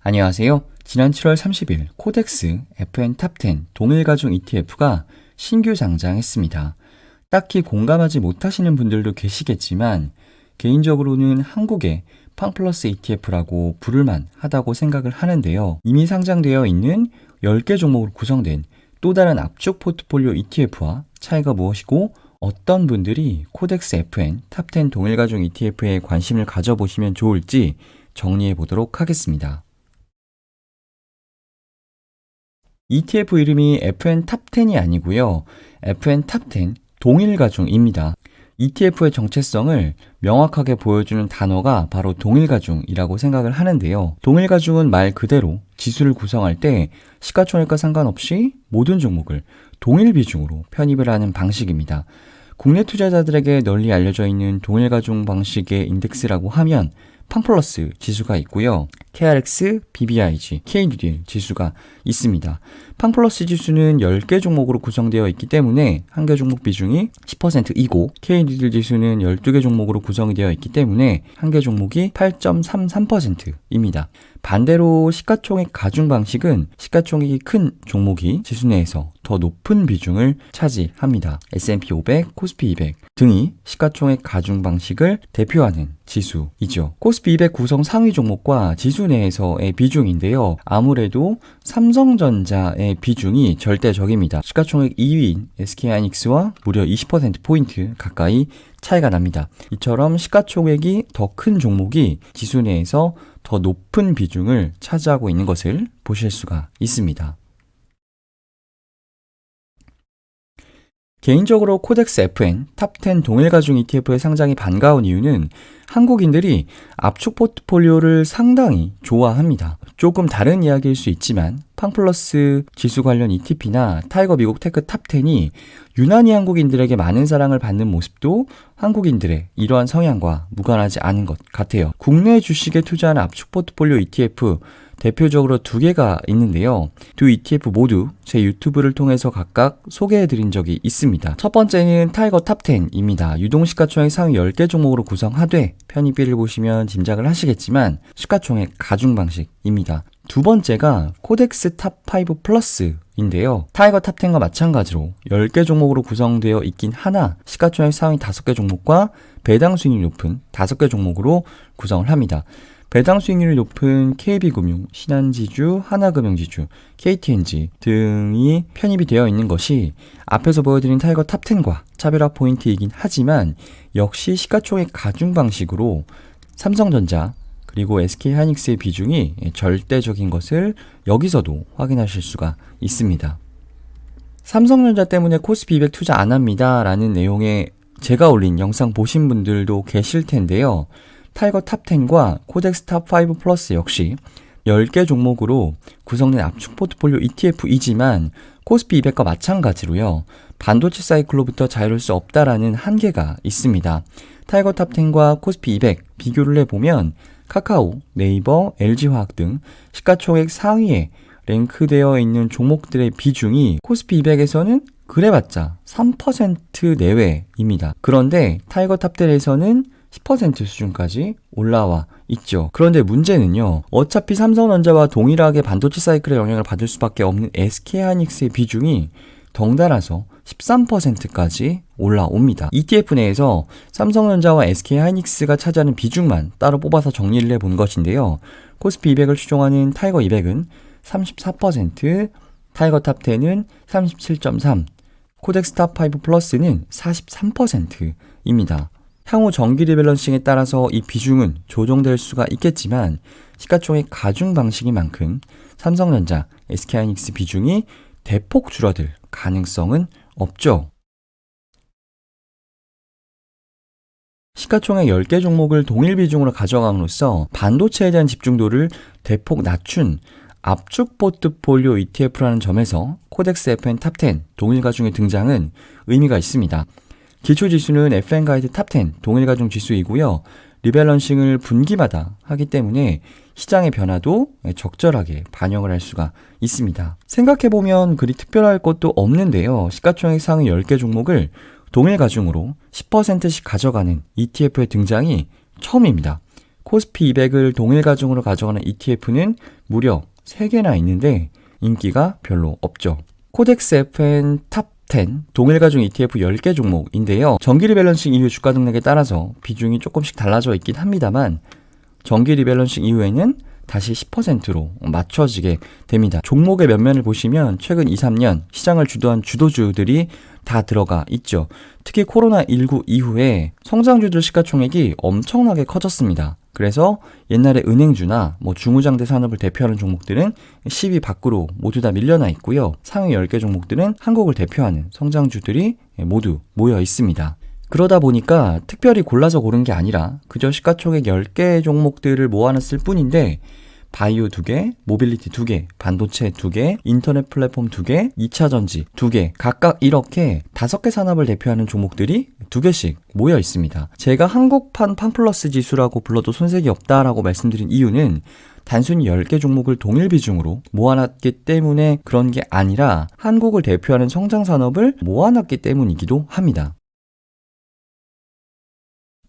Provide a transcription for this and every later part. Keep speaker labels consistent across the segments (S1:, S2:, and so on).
S1: 안녕하세요. 지난 7월 30일 코덱스 FN 탑10 동일가중 ETF가 신규 상장했습니다. 딱히 공감하지 못하시는 분들도 계시겠지만 개인적으로는 한국의 팡플러스 ETF라고 부를만 하다고 생각을 하는데요. 이미 상장되어 있는 10개 종목으로 구성된 또 다른 압축 포트폴리오 ETF와 차이가 무엇이고 어떤 분들이 코덱스 FN 탑10 동일가중 ETF에 관심을 가져보시면 좋을지 정리해 보도록 하겠습니다. ETF 이름이 FN 탑10이 아니고요. FN 탑10 동일가중입니다. ETF의 정체성을 명확하게 보여주는 단어가 바로 동일가중이라고 생각을 하는데요. 동일가중은 말 그대로 지수를 구성할 때 시가총액과 상관없이 모든 종목을 동일 비중으로 편입을 하는 방식입니다. 국내 투자자들에게 널리 알려져 있는 동일가중 방식의 인덱스라고 하면 팡플러스 지수가 있고요. KRX, BBIG, KDDL 지수가 있습니다. 팡플러스 지수는 10개 종목으로 구성되어 있기 때문에 한 개 종목 비중이 10%이고 KDDL 지수는 12개 종목으로 구성이 되어 있기 때문에 한 개 종목이 8.33%입니다. 반대로 시가총액 가중 방식은 시가총액이 큰 종목이 지수 내에서 더 높은 비중을 차지합니다. S&P 500, 코스피 200 등이 시가총액 가중 방식을 대표하는 지수이죠. 코스피 200 구성 상위 종목과 지수 내에서의 비중인데요. 아무래도 삼성전자의 비중이 절대적입니다. 시가총액 2위인 SK하이닉스와 무려 20%포인트 가까이 차이가 납니다. 이처럼 시가총액이 더 큰 종목이 지수 내에서 더 높은 비중을 차지하고 있는 것을 보실 수가 있습니다. 개인적으로 코덱스 FN 탑10 동일가중 ETF의 상장이 반가운 이유는 한국인들이 압축 포트폴리오를 상당히 좋아합니다. 조금 다른 이야기일 수 있지만 팡플러스 지수 관련 ETP나 타이거 미국 테크 탑10이 유난히 한국인들에게 많은 사랑을 받는 모습도 한국인들의 이러한 성향과 무관하지 않은 것 같아요. 국내 주식에 투자하는 압축 포트폴리오 ETF 대표적으로 두 개가 있는데요. 두 ETF 모두 제 유튜브를 통해서 각각 소개해드린 적이 있습니다. 첫 번째는 타이거 탑10입니다. 유동시가총액 상위 10개 종목으로 구성하되 편입비를 보시면 짐작을 하시겠지만 시가총액 가중 방식입니다. 두 번째가 코덱스 탑5 플러스인데요. 타이거 탑10과 마찬가지로 10개 종목으로 구성되어 있긴 하나 시가총액 상위 5개 종목과 배당 수익률이 높은 5개 종목으로 구성을 합니다. 배당 수익률이 높은 KB금융, 신한지주, 하나금융지주, KTNG 등이 편입이 되어 있는 것이 앞에서 보여드린 타이거 탑10과 차별화 포인트이긴 하지만 역시 시가총액 가중 방식으로 삼성전자 그리고 SK하이닉스의 비중이 절대적인 것을 여기서도 확인하실 수가 있습니다. 삼성전자 때문에 코스피 200 투자 안 합니다 라는 내용의 제가 올린 영상 보신 분들도 계실 텐데요. 타이거 탑10과 코덱스 탑5 플러스 역시 10개 종목으로 구성된 압축 포트폴리오 ETF이지만 코스피 200과 마찬가지로요. 반도체 사이클로부터 자유로울 수 없다라는 한계가 있습니다. 타이거 탑10과 코스피 200 비교를 해보면 카카오, 네이버, LG화학 등 시가총액 상위에 랭크되어 있는 종목들의 비중이 코스피 200에서는 그래봤자 3% 내외입니다. 그런데 타이거 탑10에서는 10% 수준까지 올라와 있죠. 그런데 문제는요. 어차피 삼성전자와 동일하게 반도체 사이클의 영향을 받을 수밖에 없는 SK하이닉스의 비중이 덩달아서 13%까지 올라옵니다. ETF 내에서 삼성전자와 SK하이닉스가 차지하는 비중만 따로 뽑아서 정리를 해본 것인데요. 코스피 200을 추종하는 타이거 200은 34%, 타이거 탑10은 37.3%, 코덱스 탑5 플러스는 43%입니다. 향후 정기 리밸런싱에 따라서 이 비중은 조정될 수가 있겠지만 시가총액 가중 방식인 만큼 삼성전자, SK하이닉스 비중이 대폭 줄어들 가능성은 없죠. 시가총액 10개 종목을 동일 비중으로 가져감으로써 반도체에 대한 집중도를 대폭 낮춘 압축 포트폴리오 ETF라는 점에서 코덱스 FN 탑10 동일가중의 등장은 의미가 있습니다. 기초지수는 FN가이드 탑10 동일가중 지수이고요. 리밸런싱을 분기마다 하기 때문에 시장의 변화도 적절하게 반영을 할 수가 있습니다. 생각해보면 그리 특별할 것도 없는데요. 시가총액 상위 10개 종목을 동일가중으로 10%씩 가져가는 ETF의 등장이 처음입니다. 코스피 200을 동일가중으로 가져가는 ETF는 무려 3개나 있는데 인기가 별로 없죠. 코덱스 FN 탑 10 동일가중 ETF 10개 종목인데요. 정기 리밸런싱 이후 주가 등락에 따라서 비중이 조금씩 달라져 있긴 합니다만 정기 리밸런싱 이후에는 다시 10%로 맞춰지게 됩니다. 종목의 면면을 보시면 최근 2, 3년 시장을 주도한 주도주들이 다 들어가 있죠. 특히 코로나19 이후에 성장주들 시가총액이 엄청나게 커졌습니다. 그래서 옛날에 은행주나 중우장대 산업을 대표하는 종목들은 10위 밖으로 모두 다 밀려나 있고요. 상위 10개 종목들은 한국을 대표하는 성장주들이 모두 모여 있습니다. 그러다 보니까 특별히 골라서 고른 게 아니라 그저 시가총액 10개 종목들을 모아놨을 뿐인데 바이오 2개, 모빌리티 2개, 반도체 2개, 인터넷 플랫폼 2개, 2차전지 2개 각각 이렇게 5개 산업을 대표하는 종목들이 2개씩 모여 있습니다. 제가 한국판 팡플러스 지수라고 불러도 손색이 없다라고 말씀드린 이유는 단순히 10개 종목을 동일 비중으로 모아놨기 때문에 그런 게 아니라 한국을 대표하는 성장 산업을 모아놨기 때문이기도 합니다.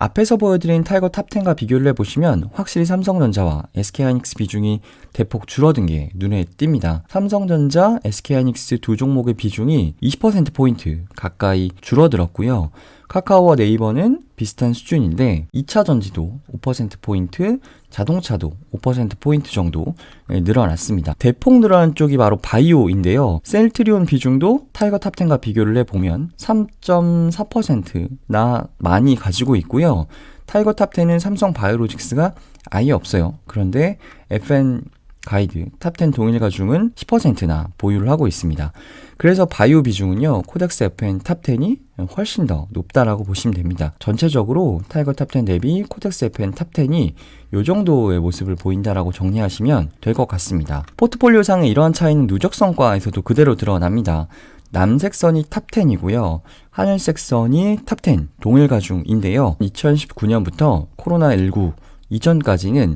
S1: 앞에서 보여드린 타이거 탑10과 비교를 해보시면 확실히 삼성전자와 SK하이닉스 비중이 대폭 줄어든 게 눈에 띕니다. 삼성전자, SK하이닉스 두 종목의 비중이 20%포인트 가까이 줄어들었고요. 카카오와 네이버는 비슷한 수준인데 2차 전지도 5%포인트, 자동차도 5%포인트 정도 늘어났습니다. 대폭 늘어난 쪽이 바로 바이오인데요. 셀트리온 비중도 타이거 탑10과 비교를 해보면 3.4%나 많이 가지고 있고요. 타이거 탑10은 삼성 바이오로직스가 아예 없어요. 그런데 FN 가이드 탑10 동일가중은 10%나 보유를 하고 있습니다. 그래서 바이오 비중은요, 코덱스 FN 탑10이 훨씬 더 높다라고 보시면 됩니다. 전체적으로 타이거 탑10 대비 코덱스 FN 탑10이 이 정도의 모습을 보인다라고 정리하시면 될 것 같습니다. 포트폴리오상의 이러한 차이는 누적 성과에서도 그대로 드러납니다. 남색 선이 탑10이고요. 하늘색 선이 탑10 동일가중인데요. 2019년부터 코로나19 이전까지는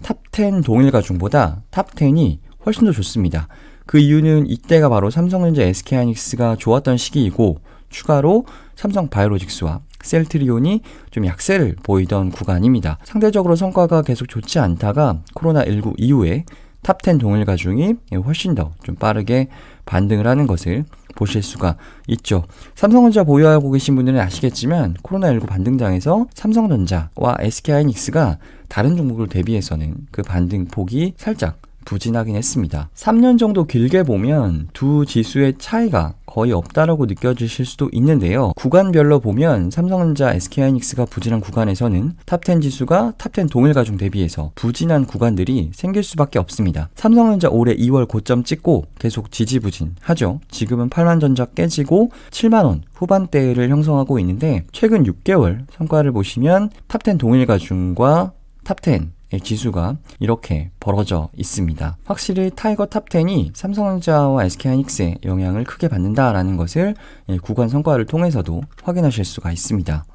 S1: 탑10 동일가중보다 탑10이 훨씬 더 좋습니다. 그 이유는 이때가 바로 삼성전자, SK하이닉스가 좋았던 시기이고 추가로 삼성 바이오로직스와 셀트리온이 좀 약세를 보이던 구간입니다. 상대적으로 성과가 계속 좋지 않다가 코로나19 이후에 탑10 동일가중이 훨씬 더 좀 빠르게 반등을 하는 것을 보실 수가 있죠. 삼성전자 보유하고 계신 분들은 아시겠지만 코로나19 반등장에서 삼성전자와 SK하이닉스가 다른 종목을 대비해서는 그 반등 폭이 살짝 부진하긴 했습니다. 3년 정도 길게 보면 두 지수의 차이가 거의 없다라고 느껴지실 수도 있는데요. 구간별로 보면 삼성전자, SK하이닉스가 부진한 구간에서는 탑10 지수가 탑10 동일가중 대비해서 부진한 구간들이 생길 수밖에 없습니다. 삼성전자 올해 2월 고점 찍고 계속 지지부진하죠. 지금은 8만 전자 깨지고 7만 원 후반대를 형성하고 있는데 최근 6개월 성과를 보시면 탑10 동일가중과 탑10 지수가 이렇게 벌어져 있습니다. 확실히 타이거 탑10이 삼성전자와 SK하이닉스의 영향을 크게 받는다라는 것을 구간 성과를 통해서도 확인하실 수가 있습니다.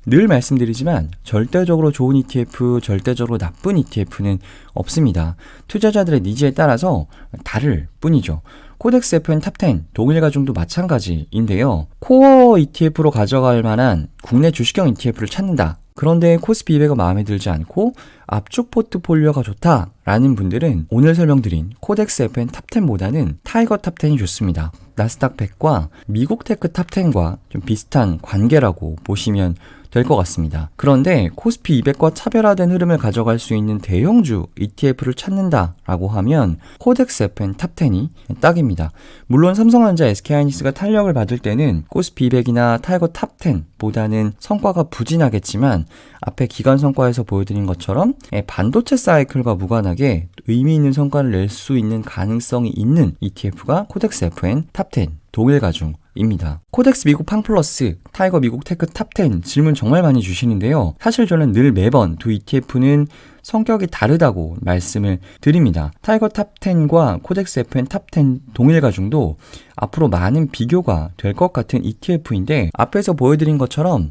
S1: 늘 말씀드리지만 절대적으로 좋은 ETF, 절대적으로 나쁜 ETF는 없습니다. 투자자들의 니즈에 따라서 다를 뿐이죠. 코덱스 FN 탑10 동일가중도 마찬가지인데요. 코어 ETF로 가져갈 만한 국내 주식형 ETF를 찾는다. 그런데 코스피 200가 마음에 들지 않고 압축 포트폴리오가 좋다라는 분들은 오늘 설명드린 코덱스 FN 탑10보다는 타이거 탑10이 좋습니다. 나스닥 100과 미국 테크 탑10과 좀 비슷한 관계라고 보시면 될 것 같습니다. 그런데 코스피 200과 차별화된 흐름을 가져갈 수 있는 대형주 ETF를 찾는다라고 하면 코덱스 FN 탑10이 딱입니다. 물론 삼성전자, SK하이닉스가 탄력을 받을 때는 코스피 200이나 타이거 탑10보다는 성과가 부진하겠지만 앞에 기간 성과에서 보여드린 것처럼 반도체 사이클과 무관하게 의미 있는 성과를 낼 수 있는 가능성이 있는 ETF가 코덱스 FN 탑10 동일가중입니다. 코덱스 미국 팡플러스, 타이거 미국 테크 탑10 질문 정말 많이 주시는데요. 사실 저는 늘 매번 두 ETF는 성격이 다르다고 말씀을 드립니다. 타이거 탑10과 코덱스 FN 탑10 동일가중도 앞으로 많은 비교가 될 것 같은 ETF인데 앞에서 보여드린 것처럼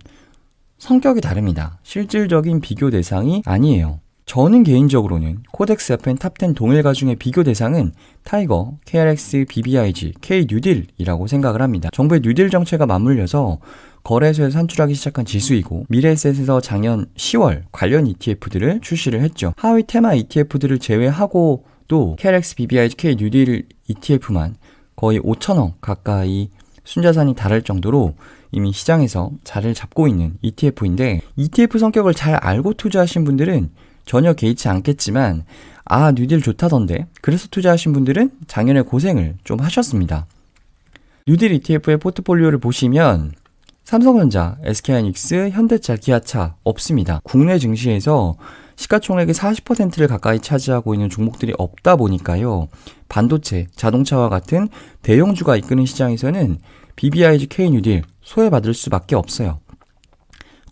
S1: 성격이 다릅니다. 실질적인 비교 대상이 아니에요. 저는 개인적으로는 코덱스 FN 탑10 동일가중의 비교 대상은 타이거, KRX, BBIG, K뉴딜이라고 생각을 합니다. 정부의 뉴딜 정책가 맞물려서 거래소에서 산출하기 시작한 지수이고 미래에셋에서 작년 10월 관련 ETF들을 출시를 했죠. 하위 테마 ETF들을 제외하고도 KRX BBIK 뉴딜 ETF만 거의 5천억 가까이 순자산이 달할 정도로 이미 시장에서 자리를 잡고 있는 ETF인데 ETF 성격을 잘 알고 투자하신 분들은 전혀 개의치 않겠지만 뉴딜 좋다던데 그래서 투자하신 분들은 작년에 고생을 좀 하셨습니다. 뉴딜 ETF의 포트폴리오를 보시면 삼성전자, SK하이닉스, 현대차, 기아차 없습니다. 국내 증시에서 시가총액의 40%를 가까이 차지하고 있는 종목들이 없다 보니까요. 반도체, 자동차와 같은 대형주가 이끄는 시장에서는 BBIG 뉴딜 소외받을 수밖에 없어요.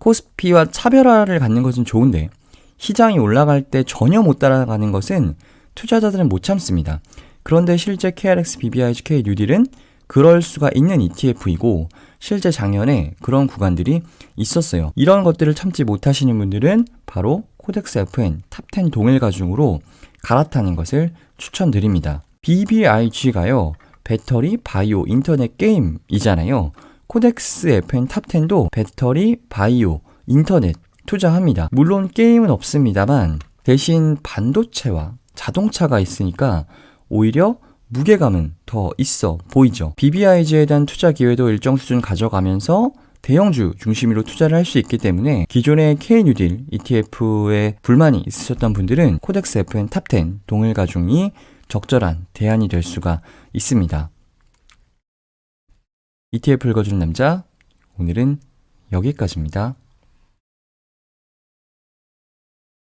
S1: 코스피와 차별화를 갖는 것은 좋은데 시장이 올라갈 때 전혀 못 따라가는 것은 투자자들은 못 참습니다. 그런데 실제 KRX BBIG 뉴딜은 그럴 수가 있는 ETF이고 실제 작년에 그런 구간들이 있었어요. 이런 것들을 참지 못하시는 분들은 바로 코덱스 FN 탑10 동일 가중으로 갈아타는 것을 추천드립니다. BBIG가요. 배터리, 바이오, 인터넷, 게임이잖아요. 코덱스 FN 탑10도 배터리, 바이오, 인터넷 투자합니다. 물론 게임은 없습니다만 대신 반도체와 자동차가 있으니까 오히려 무게감은 더 있어 보이죠. BBIG에 대한 투자 기회도 일정 수준 가져가면서 대형주 중심으로 투자를 할 수 있기 때문에 기존의 K뉴딜 ETF에 불만이 있으셨던 분들은 코덱스 FN 탑10 동일 가중이 적절한 대안이 될 수가 있습니다. ETF 읽어주는 남자, 오늘은 여기까지입니다.